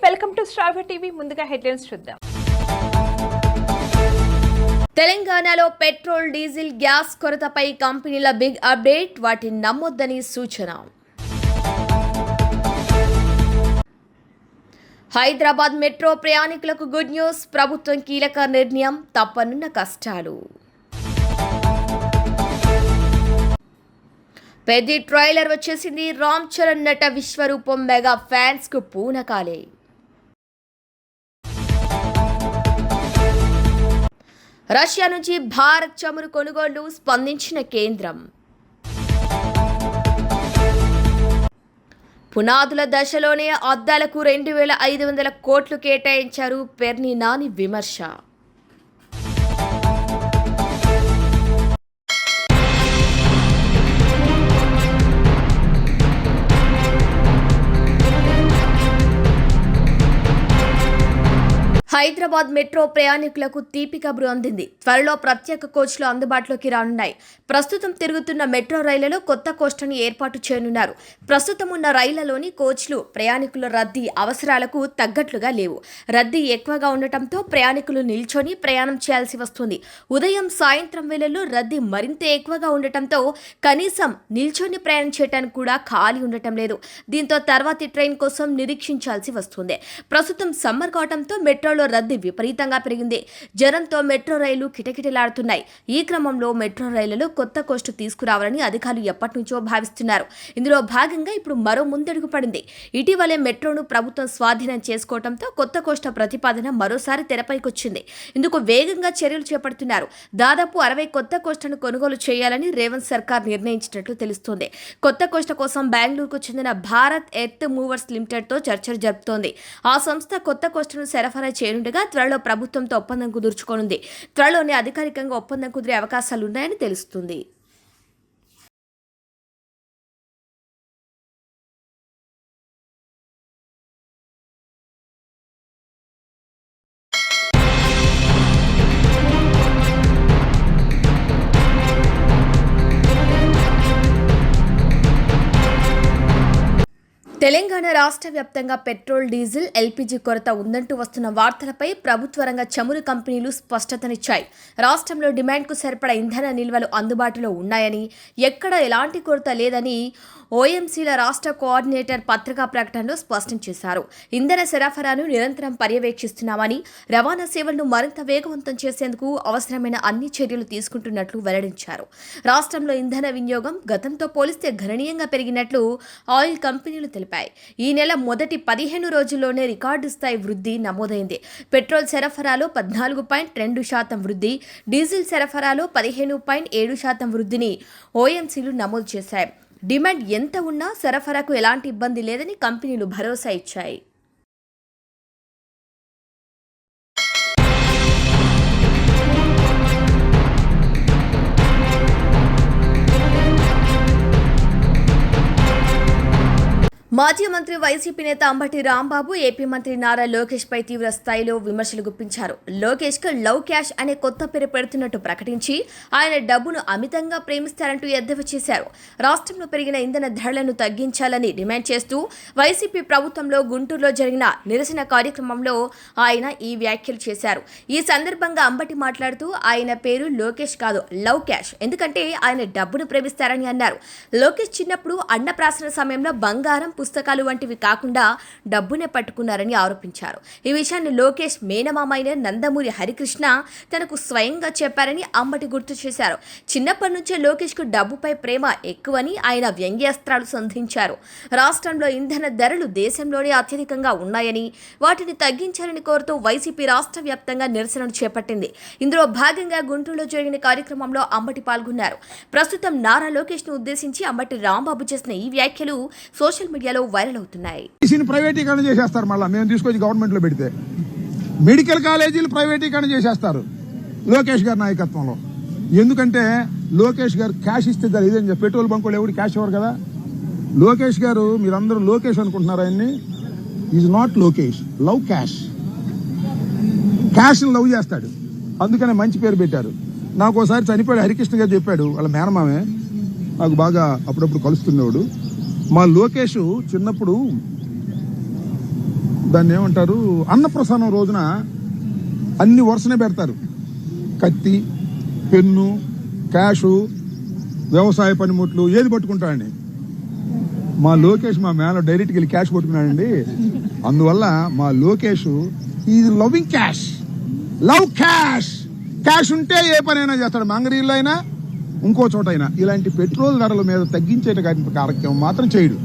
Welcome to star TV. ముందుగా headlines చూద్దాం. తెలంగాణలో పెట్రోల్, డీజిల్, గ్యాస్ కొరతపై కంపెనీల బిగ్ అప్డేట్. వాటిని నమ్మొద్దని సూచన. హైదరాబాద్ మెట్రో ప్రయాణికులకు గుడ్ న్యూస్. ప్రభుత్వం కీలక నిర్ణయం, తప్పనున్న కష్టాలు. పెద్ద ట్రైలర్ వచ్చేసింది. రామ్ చరణ్ నట విశ్వరూపం మెగా ఫ్యాన్స్ కు పూనకాలే. రష్యా నుంచి భారత్ చమురు కొనుగోళ్లు స్పందించిన కేంద్రం. పునాదుల దశలోనే అద్దాలకు 2,500 కోట్లు కేటాయించారు. పేర్ని నాని విమర్శ. హైదరాబాద్ మెట్రో ప్రయాణికులకు తీపి కబురు అందింది. త్వరలో ప్రత్యేక కోచ్లు అందుబాటులోకి రానున్నాయి. ప్రస్తుతం తిరుగుతున్న మెట్రో రైళ్లలో కొత్త కోచ్లను ఏర్పాటు చేయనున్నారు. ప్రస్తుతం ఉన్న రైళ్లలోని కోచ్లు ప్రయాణికుల రద్దీ అవసరాలకు తగ్గట్లుగా లేవు. రద్దీ ఎక్కువగా ఉండటంతో ప్రయాణికులు నిల్చొని ప్రయాణం చేయాల్సి వస్తుంది. ఉదయం, సాయంత్రం వేళల్లో రద్దీ మరింత ఎక్కువగా ఉండటంతో కనీసం నిల్చొని ప్రయాణం చేయడానికి కూడా ఖాళీ ఉండటం లేదు. దీంతో తర్వాతి ట్రైన్ కోసం నిరీక్షించాల్సి వస్తుంది. ప్రస్తుతం సమ్మర్ కావడంతో మెట్రోలో రద్దీ విపరీతంగా పెరిగింది. జనంతో మెట్రో రైళ్లు కిటకిటలాడుతున్నాయి. ఈ క్రమంలో మెట్రో రైళ్లలో కొత్త కోచ్ తీసుకురావాలని అధికారులు ఎప్పటి నుంచో భావిస్తున్నారు. ఇందులో భాగంగా ఇప్పుడు మరో ముందడుగు పడింది. ఇటీవలే మెట్రోను ప్రభుత్వం స్వాధీనం చేసుకోవడంతో కొత్త కోచ్ ప్రతిపాదన మరోసారి తెరపైకొచ్చింది. ఇందుకు వేగంగా చర్యలు చేపడుతున్నారు. దాదాపు 60 కొత్త కోచ్లను కొనుగోలు చేయాలని రేవంత్ సర్కార్ నిర్ణయించినట్లు తెలుస్తోంది. కొత్త కోచ్ కోసం బెంగళూరుకు చెందిన భారత్ ఎర్త్ మూవర్స్ లిమిటెడ్ తో చర్చలు జరుపుతోంది. ఆ సంస్థ కొత్త కోచ్ను సరఫరా చేయనుండగా త్వరలో ప్రభుత్వంతో ఒప్పందం కుదుర్చుకోనుంది. త్వరలోనే అధికారికంగా ఒప్పందం కుదిరే అవకాశాలున్నాయని తెలుస్తుంది. తెలంగాణ రాష్ట్ర వ్యాప్తంగా పెట్రోల్, డీజిల్, ఎల్పీజీ కొరత ఉందంటూ వస్తున్న వార్తలపై ప్రభుత్వ రంగ చమురు కంపెనీలు స్పష్టతనిచ్చాయి. రాష్ట్రంలో డిమాండ్కు సరిపడా ఇంధన నిల్వలు అందుబాటులో ఉన్నాయని, ఎక్కడ ఎలాంటి కొరత లేదని ఓఎంసీల రాష్ట్ర కోఆర్డినేటర్ పత్రికా ప్రకటనలో స్పష్టం చేశారు. ఇంధన సరఫరాను నిరంతరం పర్యవేక్షిస్తున్నామని, రవాణా సేవలను మరింత వేగవంతం చేసేందుకు అవసరమైన అన్ని చర్యలు తీసుకుంటున్నట్లు వెల్లడించారు. రాష్ట్రంలో ఇంధన వినియోగం గతంతో పోలిస్తే గణనీయంగా పెరిగినట్లు ఆయిల్ కంపెనీలు తెలిపాయి. ఈ నెల మొదటి 15 రోజుల్లోనే రికార్డు స్థాయి వృద్ధి నమోదైంది. పెట్రోల్ సరఫరాలో 14.2% వృద్ధి, డీజిల్ సరఫరాలో 15.7% వృద్ధిని ఓఎంసీలు నమోదు చేశాయి. డిమాండ్ ఎంత ఉన్నా సరఫరాకు ఎలాంటి ఇబ్బంది లేదని కంపెనీలు భరోసా ఇచ్చాయి. మాజీ మంత్రి వైసీపీ నేత అంబటి రాంబాబు ఏపీ మంత్రి నారా లోకేష్ పై తీవ్ర స్థాయిలో విమర్శలు గుప్పించారు. లోకేష్ కు లవ్ క్యాష్ అనే కొత్త పేరు పెడుతున్నట్టు ప్రకటించి ఆయన డబ్బును అమితంగా ప్రేమిస్తారంటూ ఎద్దేవా చేశారు. రాష్ట్రంలో పెరిగిన ఇంధన ధరలను తగ్గించాలని డిమాండ్ చేస్తూ వైసీపీ ప్రభుత్వంలో గుంటూరులో జరిగిన నిరసన కార్యక్రమంలో ఆయన ఈ వ్యాఖ్యలు చేశారు. ఈ సందర్భంగా అంబటి మాట్లాడుతూ ఆయన పేరు లోకేష్ కాదు, లవ్ క్యాష్, ఎందుకంటే ఆయన డబ్బును ప్రేమిస్తారని అన్నారు. లోకేష్ చిన్నప్పుడు అన్నప్రాసన సమయంలో బంగారం, పుస్తకాలు వంటివి కాకుండా డబ్బునే పట్టుకున్నారని ఆరోపించారు. ఈ విషయాన్ని లోకేష్ మేనమామైన నందమూరి హరికృష్ణ తనకు స్వయంగా చెప్పారని అంబటి గుర్తు చేశారు. చిన్నప్పటి నుంచే లోకేష్ కు డబ్బుపై ప్రేమ ఎక్కువని ఆయన వ్యంగ్యాస్త్రాలు సంధించారు. రాష్ట్రంలో ఇంధన ధరలు దేశంలోనే అత్యధికంగా ఉన్నాయని, వాటిని తగ్గించాలని కోరుతూ వైసీపీ రాష్ట్ర వ్యాప్తంగా నిరసనలు చేపట్టింది. ఇందులో భాగంగా గుంటూరులో జరిగిన కార్యక్రమంలో అంబటి పాల్గొన్నారు. ప్రస్తుతం నారా లోకేష్ ను ఉద్దేశించి అంబటి రాంబాబు చేసిన ఈ వ్యాఖ్యలు సోషల్ మీడియాలో వైరల్ అవుతున్నాయి. ప్రైవేటీకరణ చేసేస్తారు. మళ్ళీ మేము తీసుకొచ్చి గవర్నమెంట్ లో పెడితే మెడికల్ కాలేజీలు ప్రైవేటీకరణ చేసేస్తారు లోకేష్ గారి నాయకత్వంలో. ఎందుకంటే లోకేష్ గారు క్యాష్ ఇస్తే ఇదే పెట్రోల్ బంకులు ఎవరు క్యాష్ ఇవ్వరు కదా. లోకేష్ గారు, మీరందరూ లోకేష్ అనుకుంటున్నారు, ఆయన్ని is not Lokesh, love cash. Cash love చేస్తాడు, అందుకనే మంచి పేరు పెట్టారు. నాకు ఒకసారి చనిపోయాడు హరికృష్ణ గారు చెప్పాడు, వాళ్ళ మేనమామే నాకు బాగా అప్పుడప్పుడు కలుస్తున్నవాడు. మా లోకేష్ చిన్నప్పుడు దాన్ని ఏమంటారు, అన్నప్రసాదం రోజున అన్ని వరుసనే పెడతారు. కత్తి, పెన్ను, క్యాషు, వ్యవసాయ పనిముట్లు ఏది పట్టుకుంటాడండి. మా లోకేష్ మా మేలో డైరెక్ట్కి వెళ్ళి క్యాష్ పట్టుకున్నాడండి. అందువల్ల మా Lokesh is loving cash, love cash. Cash ఉంటే ఏ పనైనా చేస్తాడు, మంగరీల్లో అయినా ఇంకో చోట అయినా. ఇలాంటి పెట్రోల్ ధరల మీద తగ్గించే కార్యక్రమం మాత్రం చేయడు.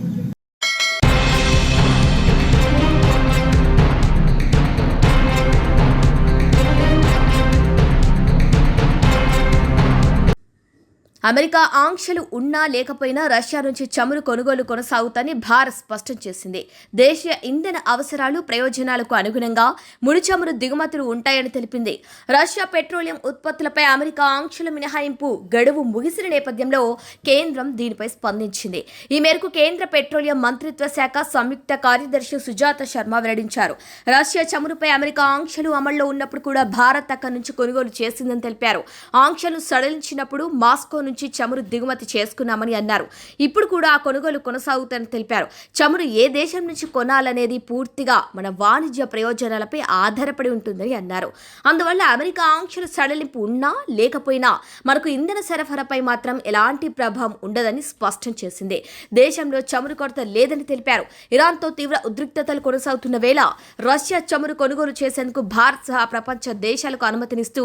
అమెరికా ఆంక్షలు ఉన్నా లేకపోయినా రష్యా నుంచి చమురు కొనుగోలు కొనసాగుతాయని భారత్ స్పష్టం చేసింది. దేశీయ ఇంధన అవసరాలు, ప్రయోజనాలకు అనుగుణంగా ముడి చమురు దిగుమతులు ఉంటాయని తెలిపింది. రష్యా పెట్రోలియం ఉత్పత్తులపై అమెరికా ఆంక్షల మినహాయింపు గడువు ముగిసిన నేపథ్యంలో కేంద్రం దీనిపై స్పందించింది. ఈ మేరకు కేంద్ర పెట్రోలియం మంత్రిత్వ శాఖ సంయుక్త కార్యదర్శి సుజాత శర్మ వెల్లడించారు. రష్యా చమురుపై అమెరికా ఆంక్షలు అమల్లో ఉన్నప్పుడు కూడా భారత్ అక్కడి నుంచి కొనుగోలు చేసిందని తెలిపారు. ఆంక్షలు సడలించినప్పుడు మాస్కో నుంచి చమురు దిగుమతి చేసుకున్నామని అన్నారు. ఇప్పుడు కూడా ఆ కొనుగోలు కొనసాగుతుందని తెలిపారు. చమురు ఏ దేశం నుంచి కొనాలనేది పూర్తిగా మన వాణిజ్య ప్రయోజనాలపై ఆధారపడి ఉంటుందని అన్నారు. అందువల్ల అమెరికా ఆంక్షలు సడలింపు ఉన్నా లేకపోయినా మనకు ఇంధన సరఫరాపై మాత్రం ఎలాంటి ప్రభావం ఉండదని స్పష్టం చేసింది. దేశంలో చమురు కొరత లేదని తెలిపారు. ఇరాన్తో తీవ్ర ఉద్రిక్తతలు కొనసాగుతున్న వేళ రష్యా చమురు కొనుగోలు చేసేందుకు భారత్ సహా ప్రపంచ దేశాలకు అనుమతినిస్తూ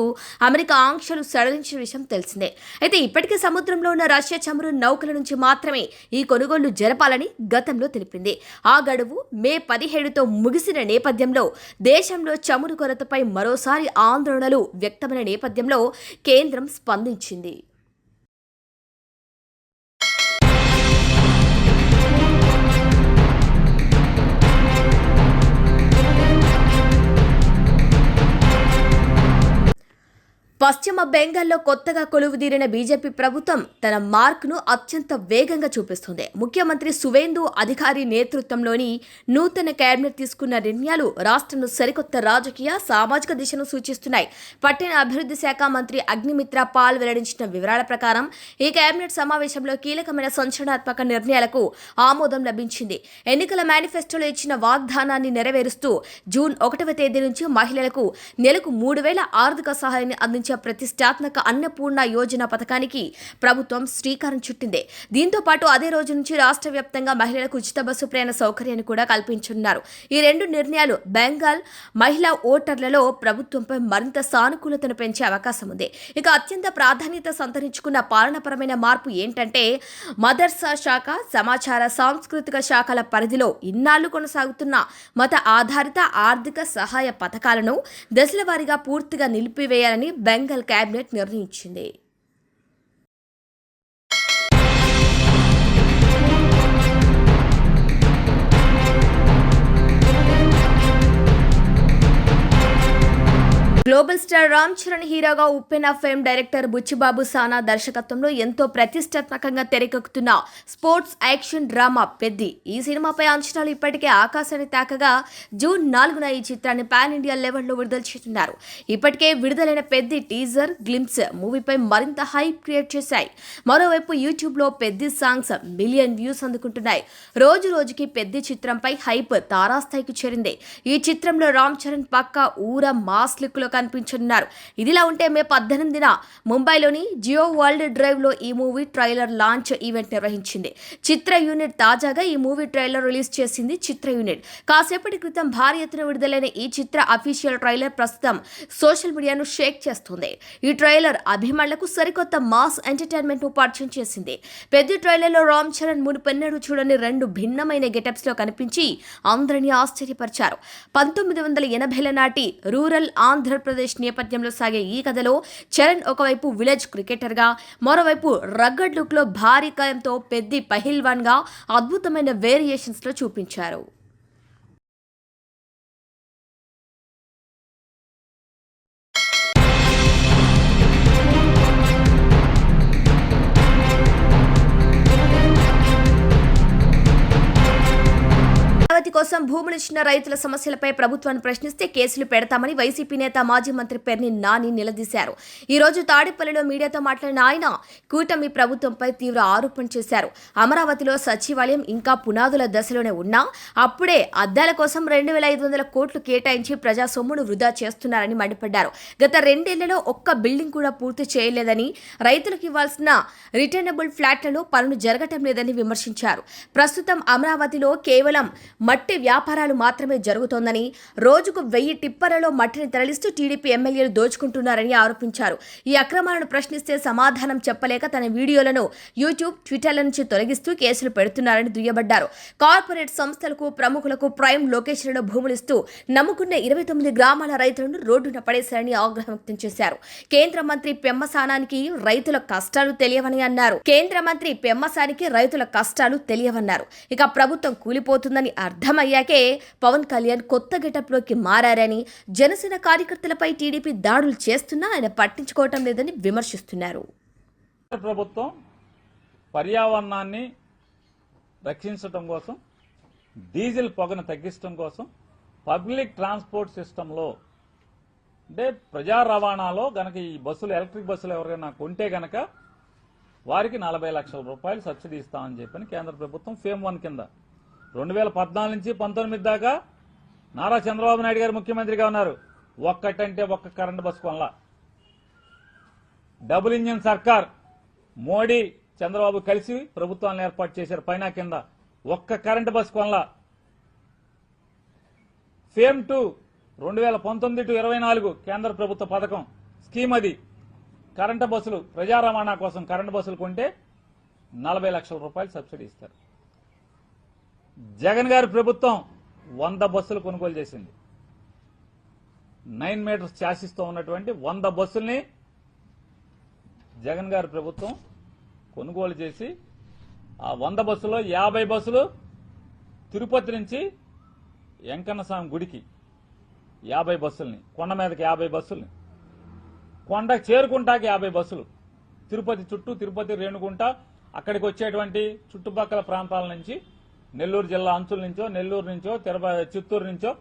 అమెరికా ఆంక్షలు సడలించిన విషయం తెలిసిందే. అయితే ఇప్పటికే సముద్రంలో ఉన్న రష్యా చమురు నౌకల నుంచి మాత్రమే ఈ కొనుగోళ్లు జరపాలని గతంలో తెలిపింది. ఆ గడువు మే 17తో ముగిసిన నేపథ్యంలో దేశంలో చమురు కొరతపై మరోసారి ఆందోళనలు వ్యక్తమైన నేపథ్యంలో కేంద్రం స్పందించింది. పశ్చిమ బెంగాల్లో కొత్తగా కొలువుదీరిన బీజేపీ ప్రభుత్వం తన మార్క్ను అత్యంత వేగంగా చూపిస్తుంది. ముఖ్యమంత్రి సువేందు అధికారి నేతృత్వంలోని నూతన కేబినెట్ తీసుకున్న నిర్ణయాలు రాష్ట్రంలో సరికొత్త రాజకీయ, సామాజిక దిశను సూచిస్తున్నాయి. పట్టణ అభివృద్ధి శాఖ మంత్రి అగ్నిమిత్ర పాల్ వెల్లడించిన వివరాల ప్రకారం ఈ కేబినెట్ సమావేశంలో కీలకమైన సంచలనాత్మక నిర్ణయాలకు ఆమోదం లభించింది. ఎన్నికల మేనిఫెస్టోలో ఇచ్చిన వాగ్దానాన్ని నెరవేరుస్తూ జూన్ 1వ తేదీ నుంచి మహిళలకు నెలకు 3,000 ఆర్థిక సహాయాన్ని అందించే ప్రతిష్టాత్మక అన్నపూర్ణ యోజన పథకానికి ప్రభుత్వం శ్రీకారం చుట్టింది. దీంతో పాటు అదే రోజు నుంచి రాష్ట్ర వ్యాప్తంగా మహిళలకు ఉచిత బస్సు ప్రయాణ సౌకర్యాన్ని కూడా కల్పించనున్నారు. ఈ రెండు నిర్ణయాలు బెంగాల్ మహిళా ఓటర్లలో ప్రభుత్వంపై మరింత సానుకూలతను పెంచే అవకాశం ఉంది. ఇక అత్యంత ప్రాధాన్యత సంతరించుకున్న పాలనాపరమైన మార్పు ఏంటంటే మదర్సా శాఖ, సమాచార సాంస్కృతిక శాఖల పరిధిలో ఇన్నాళ్లు కొనసాగుతున్న మత ఆధారిత ఆర్థిక సహాయ పథకాలను దశల వారీగా పూర్తిగా నిలిపివేయాలని బెంగాల్ కేబినెట్ నిర్ణయించింది. గ్లోబల్ స్టార్ రామ్ చరణ్ హీరోగా ఉప్పెన ఫేమ్ డైరెక్టర్ బుచ్చిబాబు సానా దర్శకత్వంలో ఎంతో ప్రతిష్టాత్మకంగా తెరకెక్కుతున్న స్పోర్ట్స్ యాక్షన్ డ్రామా పెద్ది. ఈ సినిమాపై అంచనాలు ఇప్పటికే ఆకాశాన్ని తాకగా జూన్ 4న ఈ చిత్రాన్ని పాన్ ఇండియా లెవెల్లో విడుదల చేస్తున్నారు. ఇప్పటికే విడుదలైన పెద్ది టీజర్, గ్లింప్స్ మూవీపై మరింత హైప్ క్రియేట్ చేశాయి. మరోవైపు యూట్యూబ్లో పెద్ది సాంగ్స్ మిలియన్ వ్యూస్ అందుకుంటున్నాయి. రోజు రోజుకి పెద్ది చిత్రంపై హైప్ తారాస్థాయికి చేరింది. ఈ చిత్రంలో రామ్ చరణ్ పక్కా ఊర మాస్ లుక్లో కనిపించనున్నారు. ఇదిలా ఉంటే మే 18న ముంబైలోని జియో వరల్డ్ డ్రైవ్ లో ఈ మూవీ ట్రైలర్ లాంచ్ ఈవెంట్ నిర్వహించింది. చిత్ర యూనిట్ తాజాగా ఈ మూవీ ట్రైలర్ రిలీజ్ చేసింది. చిత్ర యూనిట్ కాసేపటి క్రితం భారీ ఎత్తున విడుదలైన ఈ చిత్ర అఫీషియల్ ట్రైలర్ ప్రస్తుతం సోషల్ మీడియాను షేక్ చేస్తుంది. ఈ ట్రైలర్ అభిమానులకు సరికొత్త మాస్ ఎంటర్టైన్మెంట్ ను పరిచయం చేసింది. పెద్ద ట్రైలర్లో రామ్ చరణ్ మునుపెన్నడూ చూడని 2 భిన్నమైన గెటప్స్ లో కనిపించి అందరినీ ఆశ్చర్యపరిచారు. 1980ల నాటి రూరల్ ఆంధ్రప్రదేశ్ నేపథ్యంలో సాగే ఈ కథలో చరణ్ ఒకవైపు విలేజ్ క్రికెటర్ గా, మరోవైపు రగ్గడ్ లుక్ లో భారీ కాయంతో పెద్ది పహిల్వాన్ గా అద్భుతమైన వేరియేషన్స్ లో చూపించారు. కోసం కోసం భూములిచ్చిన రైతుల సమస్యలపై ప్రభుత్వాన్ని ప్రశ్నిస్తే కేసులు పెడతామని వైసీపీ నేత మాజీ మంత్రి పెర్ని నాని నిలదీశారు. ఈ రోజు తాడేపల్లిలో మీడియాతో మాట్లాడిన ఆయన కూటమి ప్రభుత్వంపై తీవ్ర ఆరోపణ చేశారు. అమరావతిలో సచివాలయం ఇంకా పునాదుల దశలోనే ఉన్నా అప్పుడే అద్దాల కోసం 2,500 కోట్లు కేటాయించి ప్రజా సొమ్మును వృధా చేస్తున్నారని మండిపడ్డారు. గత 2 ఏళ్లలో ఒక్క బిల్డింగ్ కూడా పూర్తి చేయలేదని, రైతులకు ఇవ్వాల్సిన రిటర్నబుల్ ఫ్లాట్లలో పనులు జరగటం లేదని విమర్శించారు. ప్రస్తుతం అమరావతిలో కేవలం మట్టి వ్యాపారాలు మాత్రమే జరుగుతోందని, రోజుకు 1000 టిప్పర్లలో మట్టిని తరలిస్తూ టీడీపీ ఎమ్మెల్యేలు దోచుకుంటున్నారని ఆరోపించారు. ఈ అక్రమాలను ప్రశ్నిస్తే సమాధానం చెప్పలేక తన వీడియోలను యూట్యూబ్, ట్విట్టర్ల నుంచి తొలగిస్తూ కేసులు పెడుతున్నారని దుయ్యబడ్డారు. కార్పొరేట్ సంస్థలకు, ప్రముఖులకు ప్రైమ్ లొకేషన్లలో భూములిస్తూ నమ్ముకున్న 29 గ్రామాల రైతులను రోడ్డున పడేశారని ఆగ్రహం వ్యక్తం చేశారు. కేంద్ర మంత్రి పెమ్మసానానికి రైతుల కష్టాలు తెలియవని అన్నారు. ఇక ప్రభుత్వం కూలిపోతుందని అర్థమయ్యాకే పవన్ కళ్యాణ్ కొత్త గెటప్లోకి మారారని, జనసేన కార్యకర్తలపై టీడీపీ దాడులు చేస్తున్నా ఆయన పట్టించుకోవటం లేదని విమర్శిస్తున్నారు. ప్రభుత్వం పర్యావరణాన్ని రక్షించడం కోసం, డీజిల్ పొగను తగ్గించడం కోసం పబ్లిక్ ట్రాన్స్పోర్ట్ సిస్టంలో అంటే ప్రజా రవాణాలో గనక ఈ బస్సులు, ఎలక్ట్రిక్ బస్సులు ఎవరైనా కొంటే గనక వారికి 40 లక్షల రూపాయలు సబ్సిడీ ఇస్తామని చెప్పని కేంద్ర ప్రభుత్వం ఫేమ్ 1 కింద 2014 నుంచి 19 దాకా నారా చంద్రబాబు నాయుడు గారు ముఖ్యమంత్రిగా ఉన్నారు. ఒక్కటంటే ఒక్క కరెంటు బస్సు కొనలా. డబుల్ ఇంజిన్ సర్కార్ మోడీ, చంద్రబాబు కలిసి ప్రభుత్వాన్ని ఏర్పాటు చేశారు పైన కింద. ఒక్క కరెంటు బస్సు కొనలా. ఫేమ్ 2 2019 to 24 కేంద్ర ప్రభుత్వ పథకం స్కీమ్ అది. కరెంటు బస్సులు, ప్రజా రవాణా కోసం కరెంటు బస్సులు కొంటే 40 లక్షల రూపాయలు సబ్సిడీ ఇస్తారు. జగన్ గారి ప్రభుత్వం 100 బస్సులు కొనుగోలు చేసింది. 9 మీటర్స్ చాసిస్తో ఉన్నటువంటి 100 బస్సుల్ని జగన్ గారి ప్రభుత్వం కొనుగోలు చేసి ఆ 100 బస్సులో 50 బస్సులు తిరుపతి నుంచి వెంకన్న స్వామి గుడికి 50 బస్సుల్ని, కొండ మీదకి 50 బస్సుల్ని, కొండకు చేరుకుంటాకి 50 బస్సులు, తిరుపతి చుట్టూ, తిరుపతి రేణుగుంట అక్కడికి వచ్చేటువంటి చుట్టుపక్కల ప్రాంతాల నుంచి, నెల్లూరు జిల్లా అంచుల నుంచో, నెల్లూరు నుంచో, చిత్తూరు నుంచో,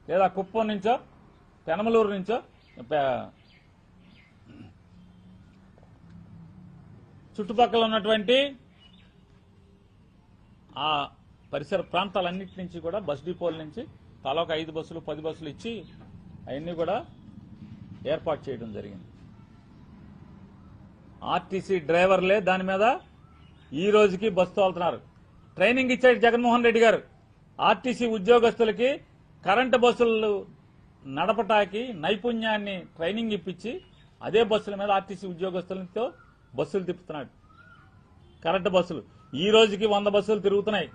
లేదా కుప్పం నుంచో, పెనమలూరు నుంచో, చుట్టుపక్కల ఉన్నటువంటి ఆ పరిసర ప్రాంతాలన్నింటి నుంచి కూడా బస్ డిపోల నుంచి తలా ఒక 5 బస్సులు, 10 బస్సులు ఇచ్చి అవన్నీ కూడా ఏర్పాటు చేయడం జరిగింది. ఆర్టీసీ డ్రైవర్లే దాని మీద ఈ రోజుకి బస్సు తోలుతున్నారు. ట్రైనింగ్ ఇచ్చాడు జగన్మోహన్ రెడ్డి గారు. ఆర్టీసీ ఉద్యోగస్తులకి కరెంటు బస్సులు నడపటానికి నైపుణ్యాన్ని ట్రైనింగ్ ఇప్పించి అదే బస్సుల మీద ఆర్టీసీ ఉద్యోగస్తులతో బస్సులు తిప్పుతున్నాడు. కరెంటు బస్సులు ఈ రోజుకి 100 బస్సులు తిరుగుతున్నాయి.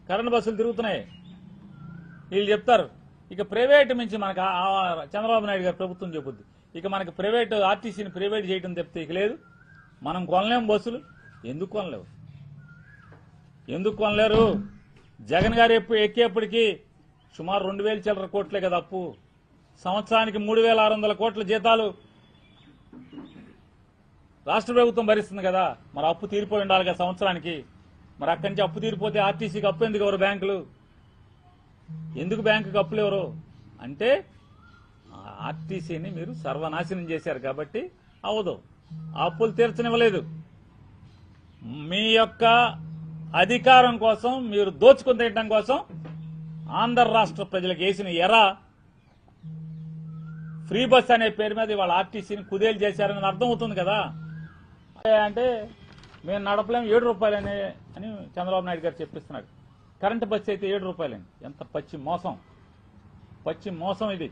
కరెంటు బస్సులు తిరుగుతున్నాయి. వీళ్ళు చెప్తారు ఇక ప్రైవేట్ నుంచి మనకు చంద్రబాబు నాయుడు గారు ప్రభుత్వం చెబుద్ది, ఇక మనకి ప్రైవేట్ ఆర్టీసీని ప్రైవేట్ చేయడం తప్పితే ఇక లేదు, మనం కొనలేము బస్సులు. ఎందుకు కొనలేవు? ఎందుకు కొనలేరు? జగన్ గారు ఎక్కేప్పటికీ సుమారు 2,000 చిల్లర కోట్లే కదా అప్పు. సంవత్సరానికి 3,600 కోట్ల జీతాలు రాష్ట్ర ప్రభుత్వం భరిస్తుంది కదా. మరి అప్పు తీరిపోయి ఉండాలి కదా సంవత్సరానికి. మరి అక్కడి నుంచి అప్పు తీరిపోతే ఆర్టీసీకి అప్పు ఎందుకు ఎవరు? బ్యాంకులు ఎందుకు బ్యాంకుకి అప్పులు ఎవరు? అంటే ఆర్టీసీని మీరు సర్వనాశనం చేశారు కాబట్టి అవదు. అప్పులు తీర్చనివ్వలేదు. మీ యొక్క అధికారం కోసం, మీరు దోచుకుని తినడం కోసం ఆంధ్ర రాష్ట్ర ప్రజలకు వేసిన ఫ్రీ బస్ అనే పేరు మీద ఇవాళ ఆర్టీసీని కుదేలు చేశారని అర్థమవుతుంది కదా. అంటే మేము నడపలేము 7 రూపాయలని అని చంద్రబాబు నాయుడు గారు చెప్పిస్తున్నాడు. కరెంటు బస్సు అయితే 7 రూపాయలని. ఎంత పచ్చి మోసం, పచ్చి మోసం ఇది.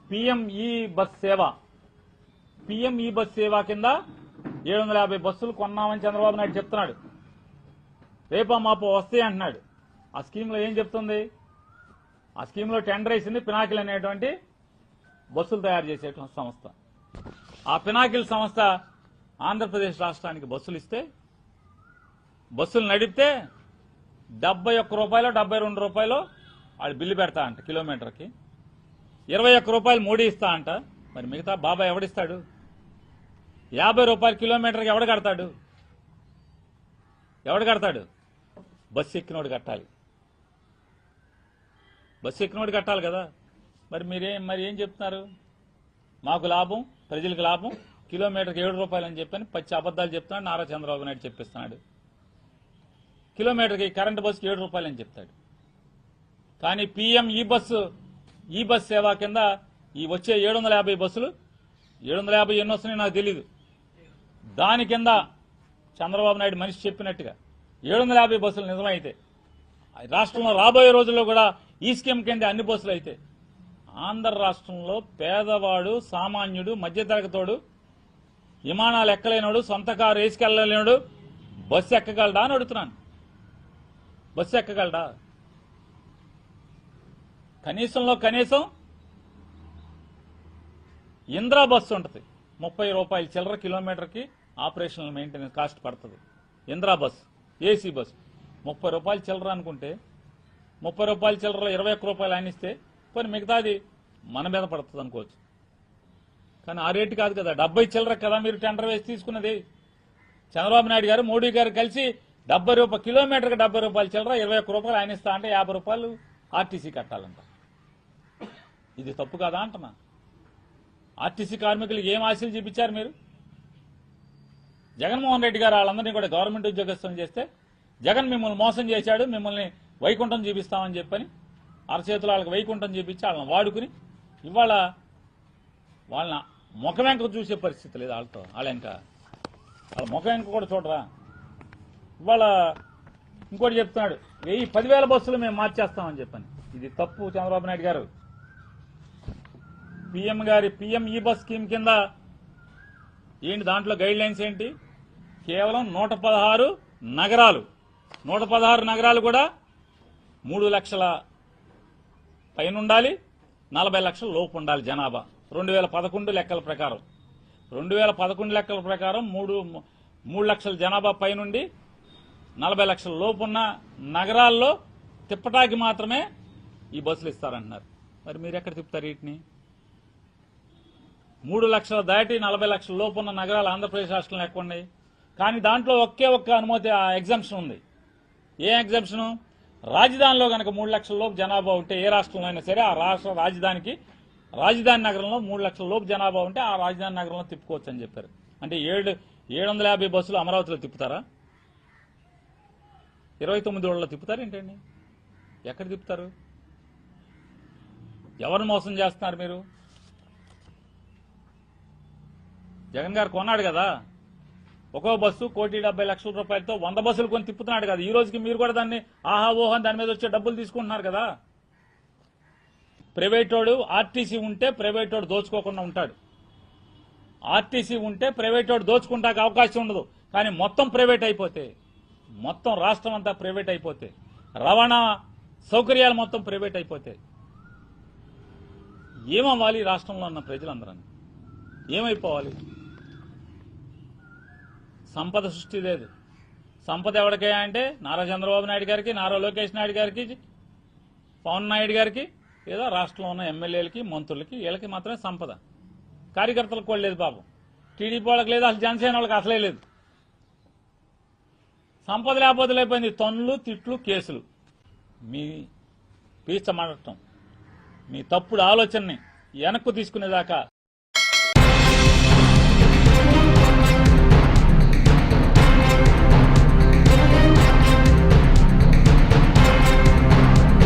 పిఎంఈ బస్ సేవ, పిఎంఈ బస్ సేవ కింద 750 బస్సులు కొన్నామని చంద్రబాబు నాయుడు చెప్తున్నాడు. రేపా మాపో వస్తాయి అంటున్నాడు. ఆ స్కీమ్ లో ఏం చెప్తుంది? ఆ స్కీమ్ లో టెండర్ వేసింది పినాకిల్ అనేటువంటి బస్సులు తయారు చేసేటువంటి సంస్థ. ఆ పినాకిల్ సంస్థ ఆంధ్రప్రదేశ్ రాష్ట్రానికి బస్సులు ఇస్తే, బస్సులు నడిపితే 71 రూపాయలు 72 రూపాయలు వాళ్ళు బిల్లు పెడతా అంట. కిలోమీటర్కి 21 రూపాయలు మోడీ ఇస్తా అంట. మరి మిగతా బాబా ఎవడిస్తాడు? 50 రూపాయలు కిలోమీటర్కి ఎవడు కడతాడు? బస్సు ఎక్కినోడు కట్టాలి. బస్సు ఎక్కినోడు కట్టాలి కదా. మరి ఏం చెప్తున్నారు? మాకు లాభం, ప్రజలకు లాభం, కిలోమీటర్కి 7 రూపాయలు అని చెప్పని పచ్చి అబద్దాలు చెప్తున్నాడు నారా చంద్రబాబు నాయుడు చెప్పిస్తున్నాడు. కిలోమీటర్కి కరెంటు బస్సుకి 7 రూపాయలు అని చెప్తాడు. కానీ పిఎం ఈ బస్ సేవ కింద ఈ వచ్చే 750 బస్సులు, 750 ఎన్ని వస్తున్నాయి నాకు తెలీదు, దాని కింద చంద్రబాబు నాయుడు మనిషి చెప్పినట్టుగా 750 బస్సులు నిజమైతే రాష్ట్రంలో రాబోయే రోజుల్లో కూడా ఈ స్కీమ్ కింద అన్ని బస్సులు అయితే ఆంధ్ర రాష్ట్రంలో పేదవాడు, సామాన్యుడు, మధ్యతరగతోడు, విమానాలు ఎక్కలేనోడు, సొంత కారు వేసుకెళ్ళలేనోడు బస్సు ఎక్కగలడా అని అడుగుతున్నాను. బస్సు ఎక్కగలడా? కనీసం ఇంద్రా బస్సు ఉంటుంది, 30 రూపాయలు చిల్లర కిలోమీటర్కి ఆపరేషనల్ మెయింటెనెన్స్ కాస్ట్ పడుతుంది. ఇంద్రా బస్సు, ఏసీ బస్సు 30 రూపాయలు చిల్లర అనుకుంటే 30 రూపాయల చిల్లరలో 21 రూపాయలు ఆయన ఇస్తే పోనీ మిగతాది మన మీద పడుతుంది అనుకోవచ్చు. కానీ ఆ రేటు కాదు కదా, 70 చిల్లర కదా మీరు టెండర్ వేసి తీసుకున్నది. చంద్రబాబు నాయుడు గారు, మోడీ గారు కలిసి 70 రూపాయలు కిలోమీటర్కి 70 రూపాయల చిల్లర, 21 రూపాయలు ఆయన ఇస్తా అంటే 50 రూపాయలు ఆర్టీసీ కట్టాలంట. ఇది తప్పు కాదా అంటున్నా. ఆర్టీసీ కార్మికులు ఏం ఆశలు చూపించారు మీరు? జగన్మోహన్ రెడ్డి గారు వాళ్ళందరినీ కూడా గవర్నమెంట్ ఉద్యోగస్తులను చేస్తే జగన్ మిమ్మల్ని మోసం చేశాడు, మిమ్మల్ని వైకుంఠం చూపిస్తామని చెప్పని అరచేతులు వాళ్ళకి వైకుంఠం చూపించి వాళ్ళని వాడుకుని ఇవాళ వాళ్ళ ముఖం వెంక చూసే పరిస్థితి లేదు. వాళ్ళ ముఖం వెంక కూడా చూడరా. ఇవాళ ఇంకోటి చెప్తున్నాడు, 10,000 బస్సులు మేము మార్చేస్తామని చెప్పని. ఇది తప్పు చంద్రబాబు నాయుడు గారు. పిఎం ఈ బస్ స్కీమ్ కింద ఏంటి, దాంట్లో గైడ్ లైన్స్ ఏంటి? కేవలం 116 నగరాలు, 116 నగరాలు కూడా 3 లక్షల పైన ఉండాలి, 40 లక్షల లోపు ఉండాలి జనాభా. 2011 లెక్కల ప్రకారం 2011 లెక్కల ప్రకారం 3 లక్షల జనాభా పైనుండి 40 లక్షల లోపు ఉన్న నగరాల్లో తిప్పటానికి మాత్రమే ఈ బస్సులు ఇస్తారంటున్నారు. మరి మీరు ఎక్కడ తిప్పుతారు వీటిని? 3 లక్షలు దాటి 40 లక్షల లోపు ఉన్న నగరాలు ఆంధ్రప్రదేశ్ రాష్ట్రంలో ఎక్కువ ఉన్నాయి. కానీ దాంట్లో ఒక్క అనుమతి, ఎగ్జంప్షన్ ఉంది. ఏ ఎగ్జంప్షను? రాజధానిలో కనుక 3 లక్షల లోపు జనాభా ఉంటే ఏ రాష్ట్రంలో అయినా సరే ఆ రాష్ట్ర రాజధాని నగరంలో 3 లక్షల లోపు జనాభా ఉంటే ఆ రాజధాని నగరంలో తిప్పుకోవచ్చు అని చెప్పారు. అంటే 750 బస్సులు అమరావతిలో తిప్పుతారా? 29 రోజుల్లో తిప్పుతారు ఏంటండి? ఎక్కడ తిప్పుతారు? ఎవరిని మోసం చేస్తున్నారు మీరు? జగన్ గారు కొన్నాడు కదా, ఒక్కో బస్సు 1,70,00,000 రూపాయలతో 100 బస్సులు కొని తిప్పుతున్నాడు కదా. ఈ రోజుకి మీరు కూడా దాన్ని ఆహా ఓహన్ దాని మీద వచ్చే డబ్బులు తీసుకుంటున్నారు కదా. ప్రైవేటోడు ఆర్టీసీ ఉంటే ప్రైవేటోడు దోచుకోకుండా ఉంటాడు. ఆర్టీసీ ఉంటే ప్రైవేటోడు దోచుకుంటానికి అవకాశం ఉండదు. కానీ మొత్తం ప్రైవేట్ అయిపోతే, మొత్తం రాష్ట్రం అంతా ప్రైవేట్ అయిపోతే, రవాణా సౌకర్యాలు మొత్తం ప్రైవేట్ అయిపోతే ఏమవ్వాలి? రాష్ట్రంలో ఉన్న ప్రజలందరూ ఏమైపోవాలి? సంపద సృష్టి లేదు. సంపద ఎవరికే అంటే నారా చంద్రబాబు నాయుడు గారికి, నారా లోకేష్ నాయుడు గారికి, పవన్ నాయుడు గారికి, ఏదో రాష్ట్రంలో ఉన్న ఎమ్మెల్యేలకి, మంత్రులకి, వీళ్ళకి మాత్రమే సంపద. కార్యకర్తలకు కూడా లేదు పాపం. టీడీపీ వాళ్ళకి లేదు, అసలు జనసేన వాళ్ళకి అసలే లేదు. సంపద లేకపోతే లేకపోయింది. తన్నులు, తిట్లు, కేసులు. మీ పీచమడటం, మీ తప్పుడు ఆలోచనని వెనక్కు తీసుకునేదాకా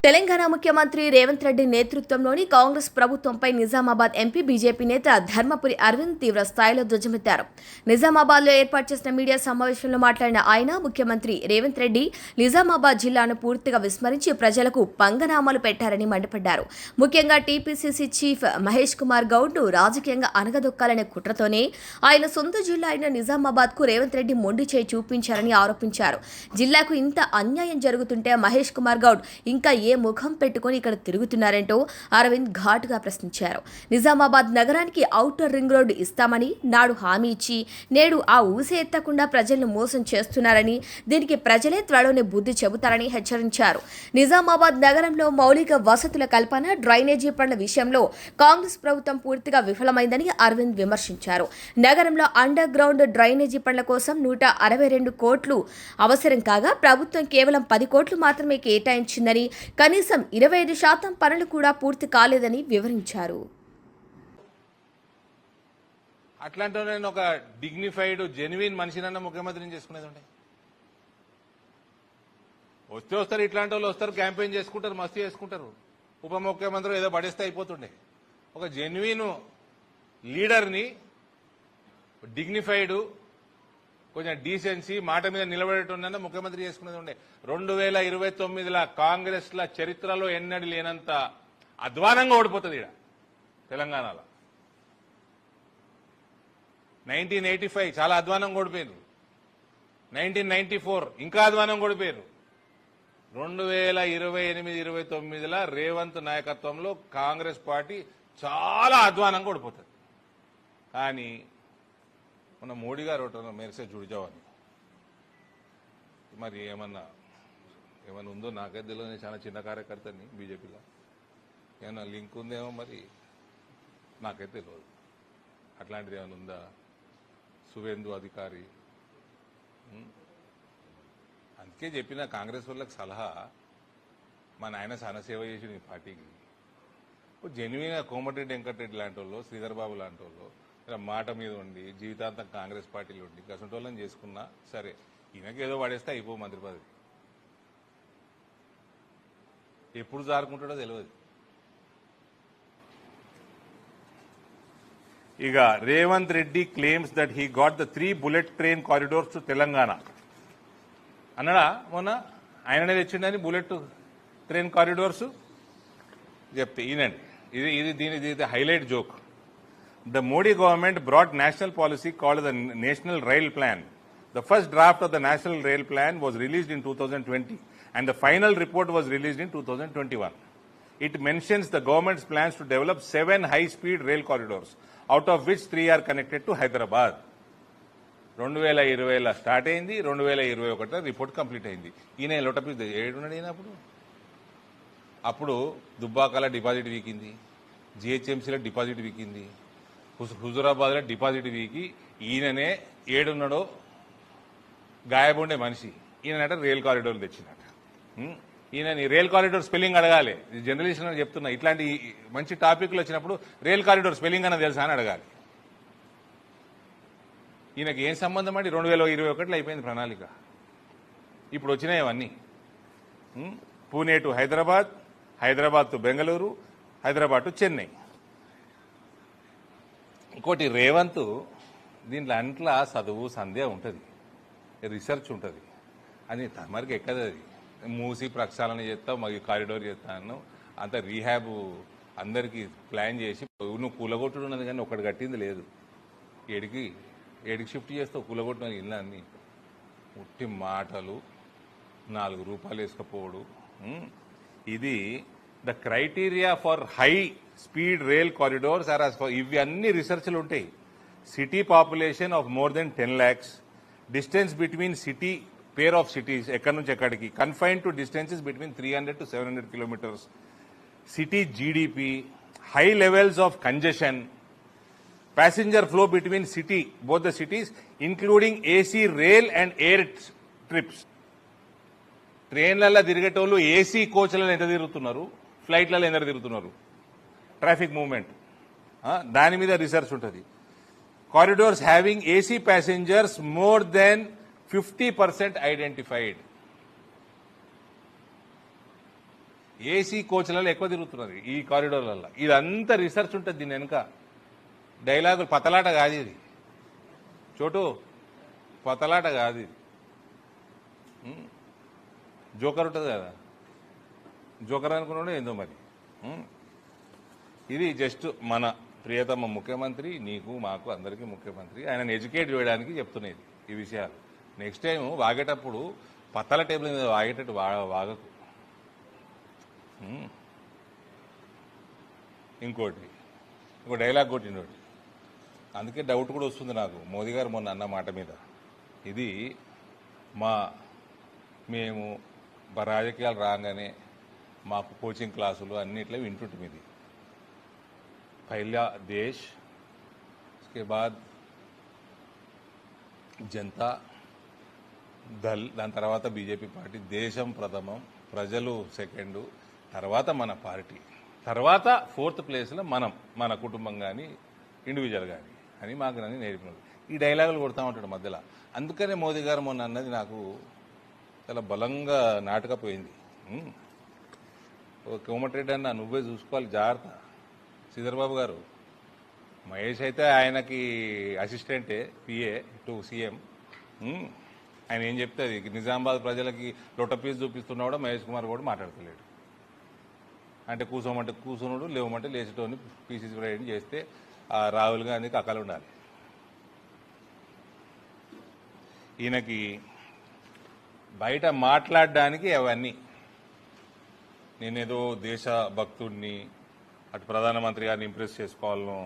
తెలంగాణ ముఖ్యమంత్రి రేవంత్ రెడ్డి నేతృత్వంలోని కాంగ్రెస్ ప్రభుత్వంపై నిజామాబాద్ ఎంపీ బీజేపీ నేత ధర్మపురి అరవింద్ తీవ్ర స్థాయిలో ధ్వజమెత్తారు. నిజామాబాద్లో ఏర్పాటు చేసిన మీడియా సమావేశంలో మాట్లాడిన ఆయన, ముఖ్యమంత్రి రేవంత్ రెడ్డి నిజామాబాద్ జిల్లాను పూర్తిగా విస్మరించి ప్రజలకు పంగనామాలు పెట్టారని మండిపడ్డారు. ముఖ్యంగా టీపీసీసీ చీఫ్ మహేష్ కుమార్ గౌడ్ను రాజకీయంగా అనగదొక్కాలనే కుట్రతోనే ఆయన సొంత జిల్లా అయిన నిజామాబాద్కు రేవంత్ రెడ్డి మొండి చేయి చూపించారని ఆరోపించారు. జిల్లాకు ఇంత అన్యాయం జరుగుతుంటే మహేష్ కుమార్ గౌడ్ ఇంకా ఏ ముఖం పెట్టి పెట్టుకుని ఇక్కడ తిరుగుతున్నారంటూ అరవింద్ ఘాటుగా ప్రశ్నించారు. నిజామాబాద్ నగరానికి ఔటర్ రింగ్ రోడ్డు ఇస్తామని నాడు హామీ ఇచ్చి నేడు ఆ ఊసే ఎత్తకుండా ప్రజలను మోసం చేస్తున్నారని, దీనికి ప్రజలే త్వరలోనే బుద్ధి చెబుతారని హెచ్చరించారు. నిజామాబాద్ నగరంలో మౌలిక వసతుల కల్పన, డ్రైనేజీ పనుల విషయంలో కాంగ్రెస్ ప్రభుత్వం పూర్తిగా విఫలమైందని అరవింద్ విమర్శించారు. నగరంలో అండర్ గ్రౌండ్ డ్రైనేజీ పనుల కోసం 162 కోట్లు అవసరం కాగా ప్రభుత్వం కేవలం 10 కోట్లు మాత్రమే కేటాయించిందని, కనీసం 25% పనులు కూడా పూర్తి కాలేదని వివరించారు. అట్లాంటి నేను ఒక డిగ్నిఫైడ్ జెన్యున్ మనిషినన్నా ముఖ్యమంత్రిని చేసుకునేది ఉండే. వస్తారు ఇట్లాంటి వాళ్ళు వస్తారు, క్యాంపెయిన్ చేసుకుంటారు, మస్తు చేసుకుంటారు. ఉప ముఖ్యమంత్రి ఏదో పడేస్తే అయిపోతుండే. ఒక జెన్యున్ లీడర్ని, డిగ్నిఫైడ్, కొంచెం డీసెన్సీ, మాట మీద నిలబడేటన్నా ముఖ్యమంత్రి చేసుకునేది ఉండే. 2029 కాంగ్రెస్ల చరిత్రలో ఎన్నడూ లేనంత అధ్వానంగా ఓడిపోతుంది ఇక్కడ తెలంగాణలో. 1985 చాలా అధ్వానంగా ఓడిపోయారు. 1994 ఇంకా అధ్వానంగా ఓడిపోయారు. 2028-29 రేవంత్ నాయకత్వంలో కాంగ్రెస్ పార్టీ చాలా అధ్వానంగా ఓడిపోతుంది. కానీ మన మోడీ గారు ఒకటి మెరిసే జుడిజావని మరి ఏమన్నా ఉందో నాకైతే తెలియదు. చాలా చిన్న కార్యకర్తని బీజేపీలో, ఏమన్నా లింక్ ఉందేమో మరి నాకైతే తెలియదు. అట్లాంటిది ఏమైనా ఉందా? సువేందు అధికారి, అందుకే చెప్పిన కాంగ్రెస్ వాళ్ళకి సలహా, మా నాయన చాలా సేవ చేసి ఈ పార్టీకి. జెన్యున్గా కోమటిరెడ్డి వెంకటరెడ్డి లాంటి వాళ్ళు, శ్రీధర్ బాబు లాంటి వాళ్ళు మాట మీద ఉండి జీవితాంతం కాంగ్రెస్ పార్టీలో ఉండి కసంటోళ్ళని చేసుకున్నా సరే, ఈయనకి ఏదో పడేస్తే అయిపో మంత్రి పదవి. ఎప్పుడు జారుకుంటాడో తెలియదు. ఇక Revanth Reddy claims that he got the 3 bullet train corridors to Telangana అన్నాడా? మొన్న ఆయననే తెచ్చిండని బుల్లెట్ ట్రైన్ కారిడోర్స్ చెప్తే ఈయనండి. ఇది highlight joke. The Modi government brought national policy called the National Rail Plan. The first draft of the National Rail Plan was released in 2020 and the final report was released in 2021. It mentions the government's plans to develop 7 high-speed rail corridors, out of which 3 are connected to Hyderabad. 2020 start అయింది, 2021 report complete అయింది. ఈయన లోటపి ఏడున్నాడు. ఈయన అప్పుడు దుబ్బాకల deposit వీకింది, జిహెచ్ఎంసీలో deposit వీకింది, హుజురాబాద్లో deposit వీకి ఈయననే ఏడున్నాడో గాయబుండే మనిషి. ఈయనట rail corridor తెచ్చినట. ఈయన rail corridor spelling అడగాలి. Journalist అని చెప్తున్నా, ఇట్లాంటి మంచి టాపిక్లు వచ్చినప్పుడు రైల్ కారిడోర్ స్పెల్లింగ్ అన్న తెలుసా అని అడగాలి. ఈయనకి ఏం సంబంధం అండి? 2021 అయిపోయింది ప్రణాళిక. ఇప్పుడు వచ్చినాయి అవన్నీ. Pune to Hyderabad, Hyderabad to Bengaluru, Hyderabad to Chennai. ఇంకోటి రేవంత్ దీంట్లో అంట్లా చదువు సంధ్య ఉంటుంది, రీసెర్చ్ ఉంటుంది. అది తమరికి ఎక్కదు. అది మూసి ప్రక్షాళన చేస్తావు, మరి కారిడోర్ చేస్తాను, అంత రీహాబ్ అందరికీ ప్లాన్ చేసి నువ్వు కూలగొట్టుడు ఉన్నది కానీ ఒకటి కట్టింది లేదు. ఏడికి షిఫ్ట్ చేస్తావు కూలగొట్టిన ఇల్లు అన్ని ఉట్టి మాటలు, 4 రూపాయలు వేసుకపోవడు. ఇది the criteria for high speed rail corridors are as per ఇవి అన్ని రీసెర్చ్లు ఉంటాయి. City population of more than 10 lakhs, distance between city pair of cities ఎక్కడి నుంచి ఎక్కడికి, confine to distances between 300 to 700 kilometers, city GDP, high levels of congestion, passenger flow between both the cities, including AC rail and air trips. ట్రైన్లలో తిరిగేటోళ్ళు AC కోచ్లలో ఎంత తిరుగుతున్నారు, ఫ్లైట్లలో ఎంత తిరుగుతున్నారు, ట్రాఫిక్ మూవ్మెంట్, దాని మీద రీసెర్చ్ ఉంటుంది. Corridors having AC passengers more than 50% identified. AC కోచ్లలో ఎక్కువ తిరుగుతున్నారు ఈ కారిడోర్లలో. ఇదంతా రీసెర్చ్ ఉంటుంది దీని వెనుక. డైలాగులు పతలాట కాదు ఇది, చోటు పతలాట కాదు ఇది. జోకర్ ఉంటుంది కదా, జోకర్ అనుకున్నాడు ఏందో మరి. ఇది జస్ట్ మన ప్రియతమ ముఖ్యమంత్రి, నీకు మాకు అందరికీ ముఖ్యమంత్రి, ఆయనను ఎడ్యుకేట్ చేయడానికి చెప్తున్నది ఈ విషయాలు. నెక్స్ట్ టైం వాగేటప్పుడు పత్తల టేబుల్ మీద వాగేటట్టు వాగకు. ఇంకో డైలాగ్ కొట్టినోటి. అందుకే డౌట్ కూడా వస్తుంది నాకు మోదీ గారు మొన్న అన్న మాట మీద. ఇది మేము రాజకీయాలు రాగానే మాకు కోచింగ్ క్లాసులు అన్నిట్లో వింటుంటాం. ఇది పహలా దేశ్, उसके बाद జనతా దళ్, దాని తర్వాత బీజేపీ పార్టీ, దేశం ప్రథమం, ప్రజలు సెకండు, తర్వాత మన పార్టీ, తర్వాత 4th ప్లేస్లో మన కుటుంబం కానీ ఇండివిజువల్ కానీ అని మాకు నన్ను నేర్పినాడు. ఈ డైలాగులు కొడతా ఉంటాడు మధ్యలో. అందుకనే మోదీ గారు మొన్న అన్నది నాకు చాలా బలంగా నాటకపోయింది. కోమటిరెడ్డి అన్న నువ్వే చూసుకోవాలి, జాగ్రత్త. శ్రీధర్బాబు గారు, మహేష్ అయితే ఆయనకి అసిస్టెంటే, పిఏ టు సీఎం. ఆయన ఏం చెప్తే అది. నిజామాబాద్ ప్రజలకి లొట్ట పీస్ చూపిస్తున్నా కూడా మహేష్ కుమార్ కూడా మాట్లాడతలేడు. అంటే కూసోమంటే కూసునుడు, లేవమంటే లేచేటోని పీసీసీ ప్రెసిడెంట్ చేస్తే ఆ రాహుల్ గాంధీకి అక్కలు ఉండాలి. ఈయనకి బయట మాట్లాడడానికి అవన్నీ, నేనేదో దేశభక్తుడిని, అటు ప్రధానమంత్రి గారిని ఇంప్రెస్ చేసుకోవాలను,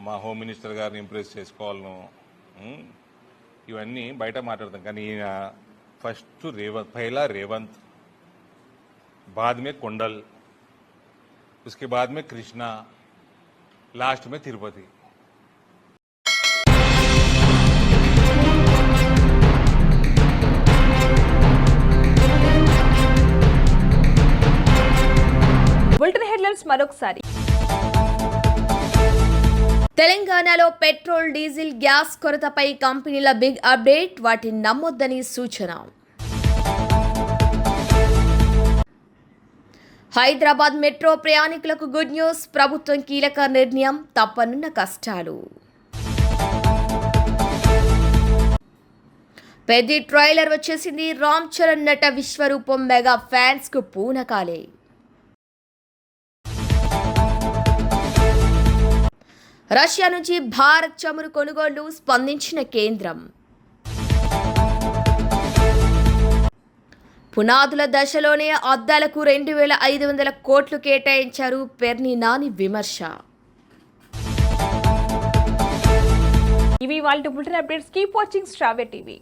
మా హోమ్ మినిస్టర్ గారిని ఇంప్రెస్ చేసుకోవాలను, ఇవన్నీ బయట మాట్లాడతాం. కానీ ఈయన ఫస్ట్ పహలా రేవంత్, बाद में కొండల్, उसके बाद में कृष्णा, लास्ट में तिरुपति. బులెటిన్ హెడ్లైన్స్ మరొకసారి. తెలంగాణలో పెట్రోల్, డీజిల్, గ్యాస్ కొరతపై కంపెనీల బిగ్ అప్డేట్, వాటిని నమ్మొద్దని సూచన. హైదరాబాద్ మెట్రో ప్రయాణికులకు గుడ్ న్యూస్, ప్రభుత్వం కీలక నిర్ణయం, తప్పనున్న కష్టాలు. పెద్ద ట్రైలర్ వచ్చేసింది, రామ్ చరణ్ నట విశ్వరూపం మెగా ఫ్యాన్స్ కు పూనకాలే. రష్యా నుంచి భారత్ చమురు కొనుగోళ్లు, స్పందించిన కేంద్రం. పునాదుల దశలోనే అద్దాలకు 2,500 కోట్లు కేటాయించారు, పేర్ని నాని విమర్శ. ఇవి వాళ్ళ బులెటిన్ అప్డేట్స్. కీప్ వాచింగ్ శ్రావ్య టీవీ.